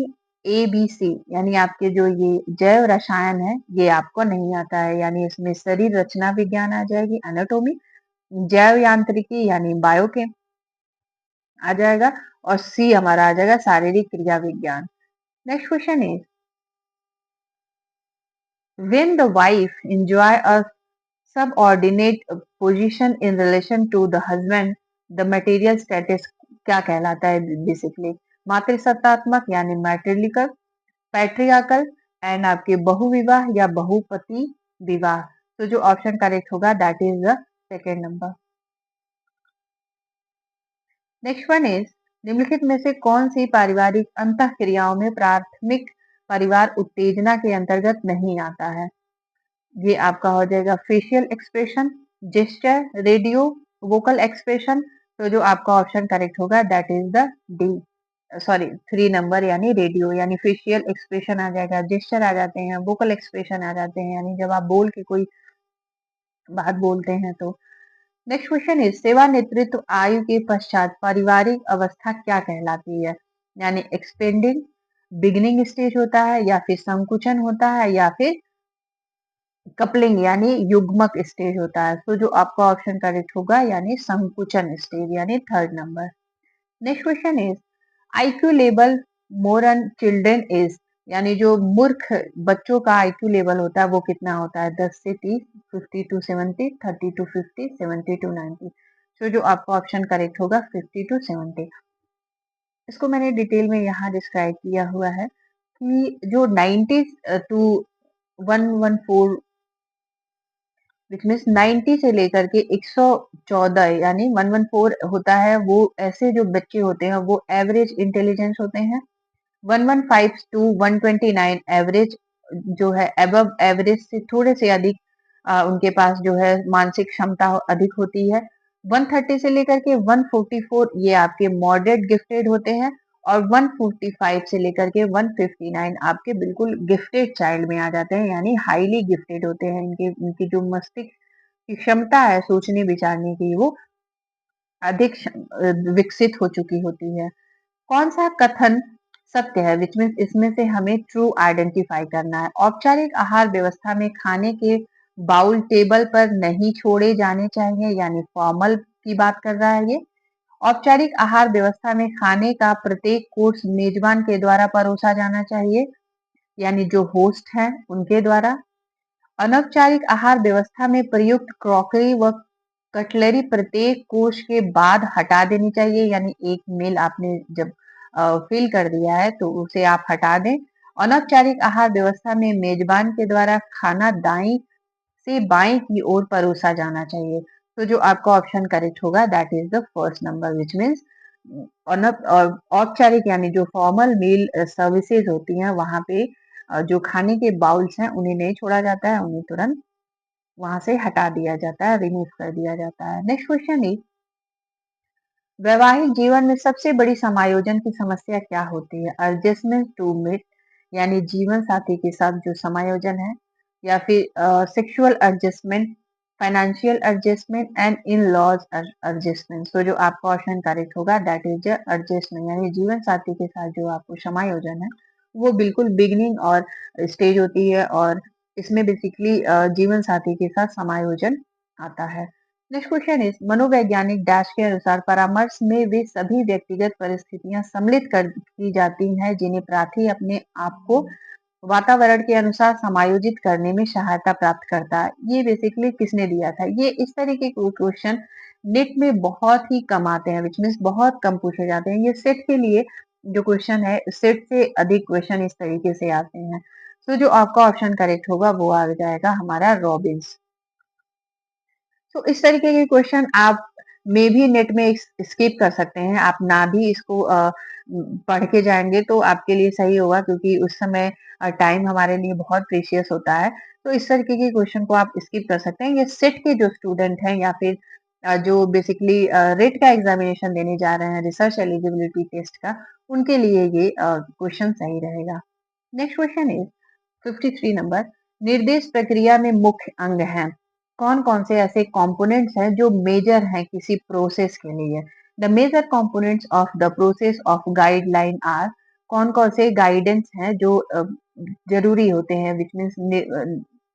ए बी सी यानी आपके जो ये जैव रसायन है ये आपको नहीं आता है यानी इसमें शरीर रचना विज्ञान आ जाएगी एनाटॉमी, जैव यांत्रिकी यानी बायोकेम आ जाएगा और सी हमारा आ जाएगा शारीरिक क्रिया विज्ञान। Next question is when the wife enjoy a subordinate position in relation to the husband the material status क्या कहलाता है बेसिकली? मातृसत्तात्मक यानी मैट्रिलिकल, पैट्रियार्कल एंड आपके बहुविवाह या बहुपति विवाह। तो जो ऑप्शन करेक्ट होगा that is the second number. Next one is निम्नलिखित में से कौन सी पारिवारिक अंतःक्रियाओं में प्राथमिक परिवार उत्तेजना के अंतर्गत नहीं आता है? ये आपका हो जाएगा facial expression, gesture, radio, vocal expression. तो जो आपका ऑप्शन करेक्ट होगा that is the D sorry 3 number यानी रेडियो यानी फेशियल एक्सप्रेशन आ जाएगा, जेस्चर आ जाते हैं, वोकल एक्सप्रेशन आ जाते हैं यानी जब आप बोल के कोई बात बोलते हैं तो। नेक्स्ट क्वेश्चन इज सेवानिवृत्त आयु के पश्चात पारिवारिक अवस्था क्या कहलाती है? यानी एक्सपेंडिंग, बिगिनिंग स्टेज होता है या फिर संकुचन होता है या फिर कपलिंग यानी युग्मक स्टेज होता है। तो जो आपका ऑप्शन करेक्ट होगा यानी संकुचन स्टेज यानी third number. Next question is IQ level more an children is यानी जो मूर्ख बच्चों का आईक्यू लेवल होता है वो कितना होता है? 10 से 30, 50 टू 70, 30 टू 50, 70 टू 90। तो जो आपका ऑप्शन करेक्ट होगा 50 टू 70। इसको मैंने डिटेल में यहाँ डिस्क्राइब किया हुआ है कि जो 90 टू 114 विच मीन्स 90 से लेकर के 114 यानी 114 होता है वो ऐसे जो बच्चे होते हैं वो एवरेज इंटेलिजेंस होते हैं। 115 टू 129 एवरेज जो है अबव एवरेज से थोड़े से अधिक उनके पास जो है मानसिक क्षमता अधिक होती है। 130 से लेकर के 144 ये आपके मॉडरेट गिफ्टेड होते हैं और 145 से लेकर के 159 आपके बिल्कुल गिफ्टेड चाइल्ड में आ जाते हैं यानी हाईली गिफ्टेड होते हैं। इनकी जो मस्तिष्क की क्षमता है सोचने विचारने की वो अधिक विकसित हो चुकी होती है। कौन सा कथन सत्य है विच मीन्स इसमें से हमें ट्रू आइडेंटिफाई करना है? औपचारिक आहार व्यवस्था में खाने के बाउल टेबल पर नहीं छोड़े जाने चाहिए यानी फॉर्मल की बात कर रहा है ये। औपचारिक आहार व्यवस्था में खाने का प्रत्येक कोर्स मेजबान के द्वारा परोसा जाना चाहिए यानी जो होस्ट हैं उनके द्वारा। अनौपचारिक आहार व्यवस्था में प्रयुक्त क्रॉकरी व कटलरी प्रत्येक कोर्स के बाद हटा देनी चाहिए यानी एक मील आपने जब फिल कर दिया है तो उसे आप हटा दें। अनौपचारिक आहार व्यवस्था में मेजबान के द्वारा खाना दाईं से बाएं की ओर परोसा जाना चाहिए। तो जो आपका ऑप्शन करेक्ट होगा that is the first number which means औपचारिक यानी जो फॉर्मल मील सर्विसेज होती हैं वहां पे जो खाने के बाउल्स हैं उन्हें नहीं छोड़ा जाता है, उन्हें तुरंत वहां से हटा दिया जाता है, रिमूव कर दिया जाता है। नेक्स्ट क्वेश्चन इज वैवाहिक जीवन में सबसे बड़ी समायोजन की समस्या क्या होती है? एडजस्टमेंट टू मीट यानी जीवन साथी के साथ जो समायोजन है या फिर sexual adjustment, financial adjustment and in laws adjustment. तो जो आपका ऑप्शन करेक्ट होगा दैट इज एडजस्टमेंट यानी जीवन साथी के साथ जो आपको समायोजन है वो बिल्कुल बिगनिंग और स्टेज होती है और इसमें बेसिकली जीवन साथी के साथ समायोजन आता है। नेक्स्ट क्वेश्चन इज मनोवैज्ञानिक डैश के अनुसार परामर्श में वे सभी व्यक्तिगत परिस्थितियां सम्मिलित कर की जाती हैं जिन्हें प्रार्थी अपने आप को वातावरण के अनुसार समायोजित करने में सहायता प्राप्त करता है। ये बेसिकली किसने दिया था? ये इस तरीके के क्वेश्चन नेट में बहुत ही कम आते हैं, विच मीन्स बहुत कम पूछे जाते हैं। ये सेट के लिए जो क्वेश्चन है, सेट से अधिक क्वेश्चन इस तरीके से आते हैं। तो जो आपका ऑप्शन करेक्ट होगा वो आ जाएगा हमारा रॉबिन्स। तो इस तरीके के क्वेश्चन आप मे भी नेट में स्किप कर सकते हैं। आप ना भी इसको पढ़ के जाएंगे तो आपके लिए सही होगा, क्योंकि उस समय टाइम हमारे लिए बहुत प्रीशियस होता है। तो इस तरीके के क्वेश्चन को आप स्किप कर सकते हैं। ये सेट के जो स्टूडेंट हैं या फिर जो बेसिकली रेट का एग्जामिनेशन देने जा रहे हैं, रिसर्च एलिजिबिलिटी टेस्ट का, उनके लिए ये क्वेश्चन सही रहेगा। नेक्स्ट क्वेश्चन इज 53 नंबर, निर्देश प्रक्रिया में मुख्य अंग हैं। कौन कौन से ऐसे कंपोनेंट्स हैं जो मेजर हैं किसी प्रोसेस के लिए? The major components of the process of guideline are, कौन कौन से गाइडेंस हैं जो जरूरी होते हैं, विच मीन्स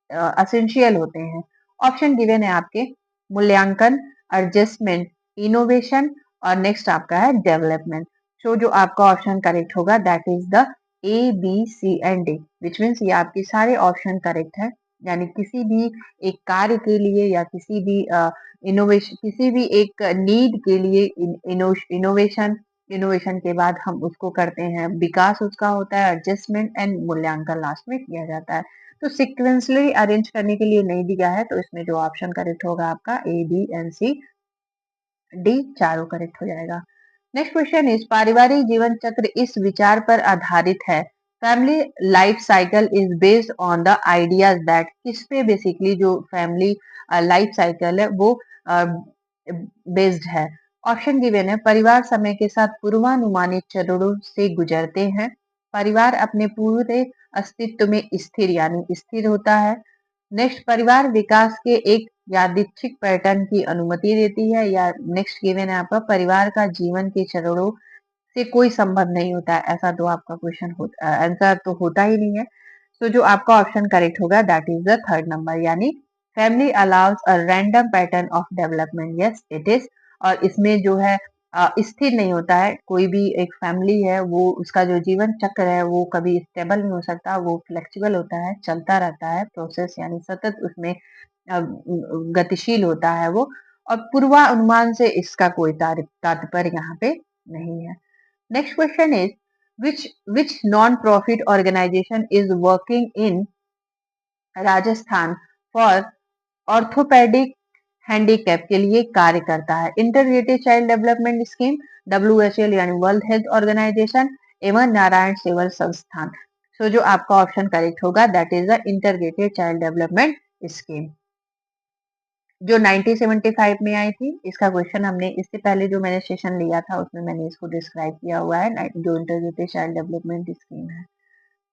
असेंशियल होते हैं। ऑप्शन गिवन है आपके, मूल्यांकन, एडजस्टमेंट, इनोवेशन और नेक्स्ट आपका है डेवलपमेंट। सो जो आपका ऑप्शन करेक्ट होगा that is the A B C and D, which means ये आपके सारे ऑप्शन करेक्ट है। यानी किसी भी एक कार्य के लिए या किसी भी इनोवेशन, किसी भी एक नीड के लिए इनोवेशन, इनोवेशन के बाद हम उसको करते हैं, विकास उसका होता है, एडजस्टमेंट एंड मूल्यांकन लास्ट में किया जाता है। तो सिक्वेंसली अरेंज करने के लिए नहीं दिया है, तो इसमें जो ऑप्शन करेक्ट होगा आपका A B and C D चारों करेक्ट हो जाएगा। नेक्स्ट क्वेश्चन इज पारिवारिक जीवन चक्र इस विचार पर आधारित है, family life cycle is based on the ideas that, किस पे बेसिकली जो फैमिली लाइफ साइकिल है वो बेस्ड है। ऑप्शन गिवन है, परिवार समय के साथ पूर्वानुमानित चरणों से गुजरते हैं, परिवार अपने पूरे अस्तित्व में स्थिर यानी स्थिर होता है, नेक्स्ट परिवार विकास के एक यादृच्छिक पैटर्न की अनुमति देती है, या नेक्स्ट गिवन है आपका परिवार का जीवन के चरणों से कोई संबंध नहीं होता है। ऐसा तो आपका क्वेश्चन आंसर तो होता ही नहीं है। तो जो आपका ऑप्शन करेक्ट होगा that is the third number, यानी family allows a random pattern of development, yes it is. और इसमें जो है स्थिर नहीं होता है, कोई भी एक फैमिली है वो उसका जो जीवन चक्र है वो कभी स्टेबल नहीं हो सकता, वो फ्लेक्सिबल होता है, चलता रहता है प्रोसेस, यानी सतत उसमें गतिशील होता है वो। और पूर्वानुमान से इसका कोई तात्पर्य यहाँ पे नहीं है। Next question is which non-profit organization is working in Rajasthan for orthopaedic handicap के लिए कार्य करता है? Integrated child development scheme, WHL यानी वर्ल्ड हेल्थ ऑर्गेनाइजेशन, एवं नारायण सेवा संस्थान। सो जो आपका ऑप्शन करेक्ट होगा that is the integrated child development scheme, जो 1975 में आई थी। इसका क्वेश्चन हमने इससे पहले जो मैंने सेशन लिया था उसमें मैंने इसको डिस्क्राइब किया हुआ है, जो इंटीग्रेटेड चाइल्ड डेवलपमेंट स्कीम है।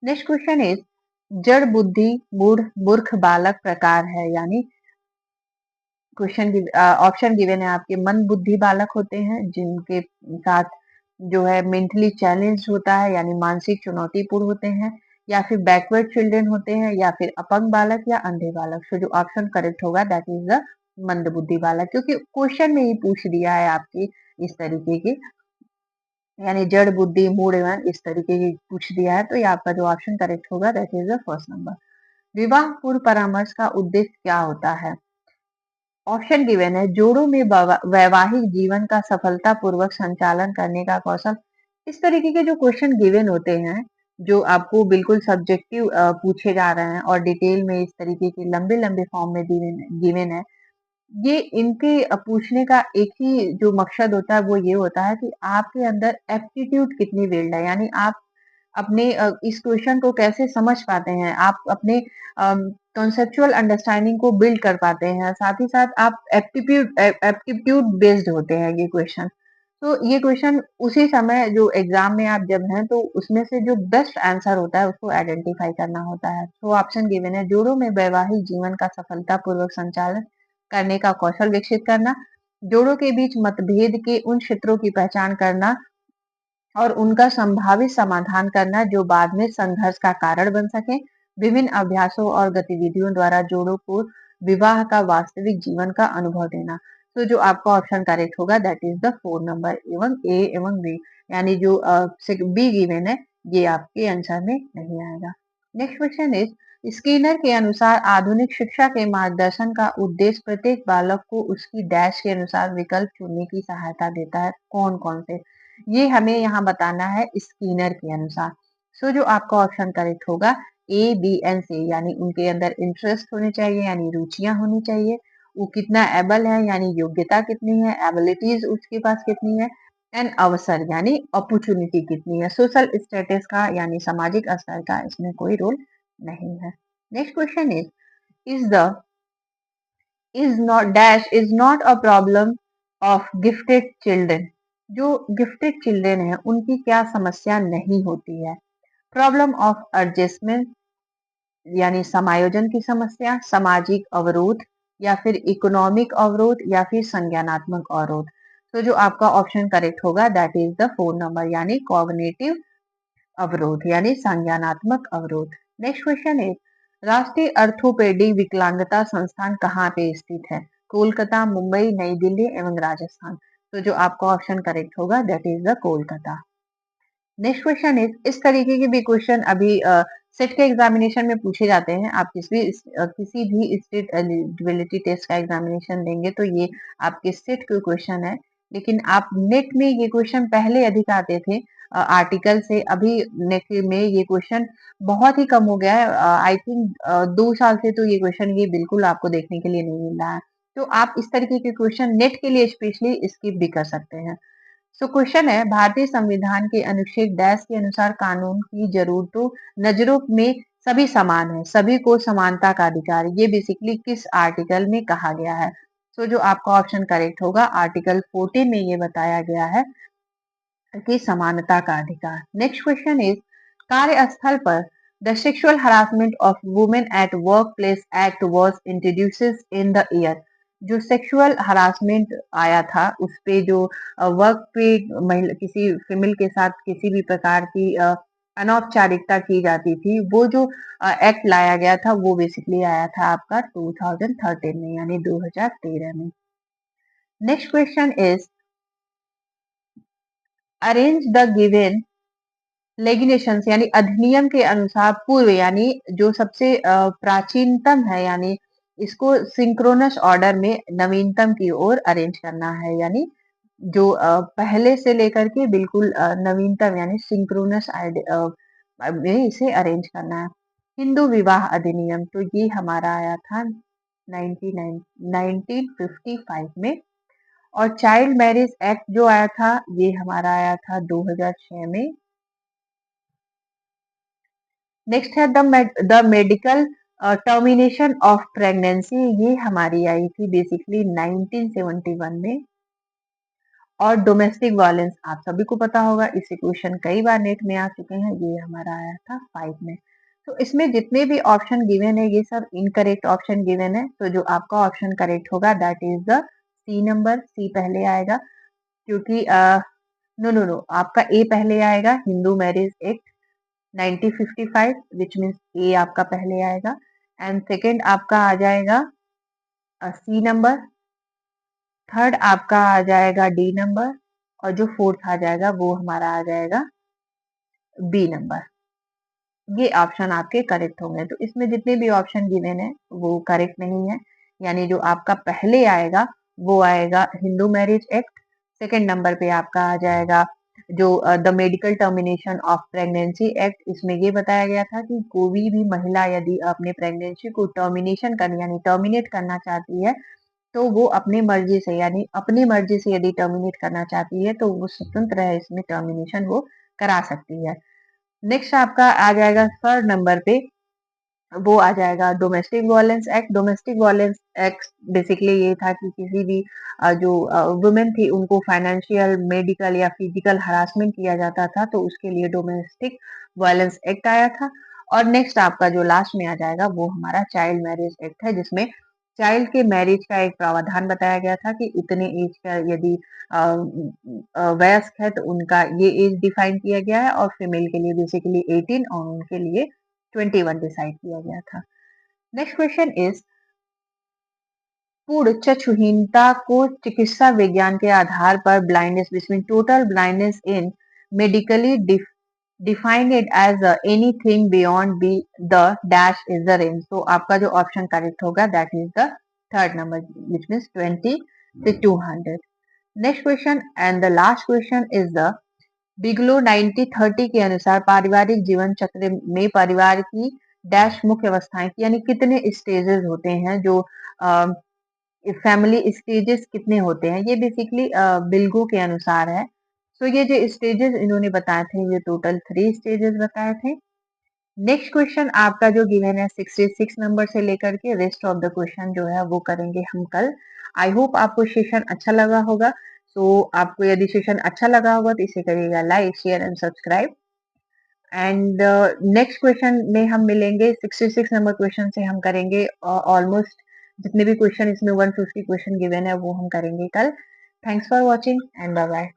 नेक्स्ट क्वेश्चन इज जड़ बुद्धि मूर्ख बालक प्रकार है, यानी क्वेश्चन ऑप्शन गिवन है आपके, मंद बुद्धि बालक होते हैं जिनके साथ जो है मेंटली चैलेंज होता है, यानी मानसिक चुनौतीपूर्ण होते हैं, या फिर बैकवर्ड चिल्ड्रन होते हैं, या फिर अपंग बालक या अंधे बालक। सो जो ऑप्शन करेक्ट होगा दैट इज द मंद बुद्धि बालक, क्योंकि क्वेश्चन में ही पूछ दिया है आपकी इस तरीके की, यानी जड़ बुद्धि मूड एवं इस तरीके की पूछ दिया है। तो ये आपका जो ऑप्शन करेक्ट होगा that is the first number. विवाह पूर्व परामर्श का उद्देश्य क्या होता है? ऑप्शन गिवन है, जोड़ों में वैवाहिक जीवन का सफलतापूर्वक संचालन करने का कौशल। इस तरीके के जो क्वेश्चन गिवन होते हैं, जो आपको बिल्कुल सब्जेक्टिव पूछे जा रहे हैं और डिटेल में इस तरीके के लंबे लंबे फॉर्म में गिवन है, ये इनके पूछने का एक ही जो मकसद होता है वो ये होता है कि आपके अंदर एप्टीट्यूड कितनी बिल्ड है, यानी आप अपने इस क्वेश्चन को कैसे समझ पाते हैं, आप अपने कॉन्सेप्चुअल अंडरस्टैंडिंग को बिल्ड कर पाते हैं, साथ ही साथ आप एप्टीट्यूड बेस्ड होते हैं ये क्वेश्चन। तो ये क्वेश्चन उसी समय जो एग्जाम में आप जब हैं तो उसमें से जो बेस्ट आंसर होता है उसको आइडेंटिफाई करना होता है। तो ऑप्शन गिवन है, जोड़ों में वैवाहिक जीवन का सफलतापूर्वक संचालन करने का कौशल विकसित करना, जोड़ों के बीच मतभेद के उन क्षेत्रों की पहचान करना और उनका संभावित समाधान करना जो बाद में संघर्ष का कारण बन सके, विभिन्न अभ्यासों और गतिविधियों द्वारा जोड़ों को विवाह का वास्तविक जीवन का अनुभव देना। तो जो आपका ऑप्शन करेक्ट होगा दैट इज द 4 नंबर एवं ए एवं बी, यानी जो बी गिवन है ये आपके आंसर में नहीं आएगा। नेक्स्ट क्वेश्चन इज स्किनर के अनुसार आधुनिक शिक्षा के मार्गदर्शन का उद्देश्य प्रत्येक बालक को उसकी डैश के अनुसार विकल्प चुनने की सहायता देता है। कौन कौन से, ये हमें यहाँ बताना है स्किनर के अनुसार। सो जो आपका ऑप्शन करेक्ट होगा ए बी एंड सी, यानी उनके अंदर इंटरेस्ट होने चाहिए, यानी रुचियां होनी चाहिए, वो कितना एबल है यानी योग्यता कितनी है, एबिलिटीज उसके पास कितनी है, एंड अवसर यानी अपॉर्चुनिटी कितनी है। सोशल स्टेटस का यानी सामाजिक स्तर का इसमें कोई रोल नहीं है। Next question is the is not dash is not a problem of gifted children. जो गिफ्टेड चिल्ड्रन है उनकी क्या समस्या नहीं होती है? प्रॉब्लम ऑफ एडजस्टमेंट यानी समायोजन की समस्या, सामाजिक अवरोध, या फिर इकोनॉमिक अवरोध, या फिर संज्ञानात्मक अवरोध। तो जो आपका ऑप्शन करेक्ट होगा दैट इज द 4 नंबर यानी कॉग्निटिव अवरोध यानी संज्ञानात्मक अवरोध। नेक्स्ट क्वेश्चन है राष्ट्रीय अर्थोपेडी विकलांगता संस्थान कहाँ पे स्थित है? कोलकाता, मुंबई, नई दिल्ली एवं राजस्थान। तो जो आपका ऑप्शन करेक्ट होगा that is the Kolkata. Next question इस तरीके के भी क्वेश्चन अभी सेट के एग्जामिनेशन में पूछे जाते हैं। आप किसी भी स्टेट एलिजिबिलिटी टेस्ट का एग्जामिनेशन देंगे तो ये आपके सेट के क्वेश्चन है, लेकिन आप नेट में ये क्वेश्चन पहले अधिक आते थे आर्टिकल से। अभी नेट में ये क्वेश्चन बहुत ही कम हो गया है। आई थिंक 2 साल से तो ये क्वेश्चन ये बिल्कुल आपको देखने के लिए नहीं मिल रहा है। तो आप इस तरीके के क्वेश्चन नेट के लिए स्पेशली स्किप भी कर सकते हैं। सो क्वेश्चन है भारतीय संविधान के अनुच्छेद डैश के अनुसार कानून की जरूरतों नजरों में सभी समान है, सभी को समानता का अधिकार, ये बेसिकली किस आर्टिकल में कहा गया है? सो जो आपका ऑप्शन करेक्ट होगा आर्टिकल 14 में ये बताया गया है कि समानता का अधिकार। नेक्स्ट क्वेश्चन इज कार्यस्थल पर the sexual harassment of women at work place act was introduces in the year. जो सेक्सुअल हरासमेंट आया था उस पे जो वर्क पे महिला किसी फीमेल के साथ किसी भी प्रकार की अनौपचारिकता की जाती थी, वो जो एक्ट लाया गया था वो बेसिकली आया था आपका 2013 में यानी 2013 में। Next question is arrange the given legislations यानी अधिनियम के अनुसार पूर्व यानी जो सबसे प्राचीनतम है, यानी इसको सिंक्रोनस ऑर्डर में नवीनतम की ओर अरेंज करना है, यानी जो पहले से लेकर के बिल्कुल नवीनतम यानी सिंक्रोनस में इसे अरेंज करना है। हिंदू विवाह अधिनियम तो ये हमारा आया था 1955 में, और चाइल्ड मैरिज एक्ट जो आया था ये हमारा आया था 2006 में। नेक्स्ट है the medical termination of pregnancy, ये हमारी आई थी बेसिकली 1971 में। और डोमेस्टिक वायलेंस आप सभी को पता होगा, इसे क्वेश्चन कई बार नेट में आ चुके हैं, ये हमारा आया था 5 में। तो इसमें जितने भी ऑप्शन गिवन है ये सब इनकरेक्ट ऑप्शन गिवन है। तो जो आपका ऑप्शन करेक्ट होगा that is the C number, C पहले आएगा क्योंकि नो नो नो आपका ए पहले आएगा, Hindu marriage act 1955 which means A आपका पहले आएगा, एंड सेकेंड आपका आ जाएगा सी नंबर, थर्ड आपका आ जाएगा डी नंबर, और जो फोर्थ आ जाएगा वो हमारा आ जाएगा बी नंबर। ये ऑप्शन आपके करेक्ट होंगे। तो इसमें जितने भी ऑप्शन गिवन है वो करेक्ट नहीं है, यानी जो आपका पहले आएगा वो आएगा Hindu marriage act, second number पे आपका आ जाएगा जो the medical termination of pregnancy act. इसमें ये बताया गया था कि कोई भी महिला यदि अपने प्रेगनेंसी को टर्मिनेशन करनी यानी टर्मिनेट करना चाहती है तो वो अपनी मर्जी से यानी अपनी मर्जी से यदि टर्मिनेट करना चाहती है तो वो स्वतंत्र है, इसमें टर्मिनेशन वो करा सकती है। नेक्स्ट आपका आ जाएगा थर्ड नंबर पे, वो आ जाएगा domestic violence act. Domestic violence act basically ये था कि किसी भी जो वुमेन थी उनको फाइनेंशियल, मेडिकल या फिजिकल हरासमेंट किया जाता था तो उसके लिए डोमेस्टिक वायलेंस एक्ट आया था। और नेक्स्ट आपका जो लास्ट में आ जाएगा वो हमारा चाइल्ड मैरिज एक्ट है, जिसमें चाइल्ड के मैरिज का एक प्रावधान बताया गया था कि इतने एज का यदि वयस्क है तो उनका ये एज डिफाइन किया गया है, और फीमेल के लिए बेसिकली 18 और उनके लिए 21 डिसाइड किया गया था। नेक्स्ट क्वेश्चन इज पूर्ण चक्षुहीनता को चिकित्सा विज्ञान के आधार पर blindness between total blindness in medically defined it as anything beyond B the dash is the range. तो आपका जो ऑप्शन करेक्ट होगा that is the third number which means 20 से 200। Next question and the last question is the बिगलो 90-30 के अनुसार पारिवारिक जीवन चक्र में परिवार की डैश मुख्य अवस्थाएं यानी कितने स्टेजेस होते हैं, जो फैमिली स्टेजेस कितने होते हैं, ये बेसिकली बिल्गो के अनुसार है। सो ये जो स्टेजेस इन्होंने बताए थे ये टोटल 3 स्टेजेस बताए थे। नेक्स्ट क्वेश्चन आपका जो गिवन है 66 नंबर से लेकर के रेस्ट ऑफ द क्वेश्चन जो है वो करेंगे हम कल। आई होप आपको सेशन अच्छा लगा होगा। सो आपको यदि सेशन अच्छा लगा होगा तो इसे करिएगा like share and subscribe. And next question में हम मिलेंगे 66 नंबर क्वेश्चन से हम करेंगे ऑलमोस्ट जितने भी क्वेश्चन इसमें 150 क्वेश्चन गिवन है वो हम करेंगे कल। Thanks for watching and bye bye.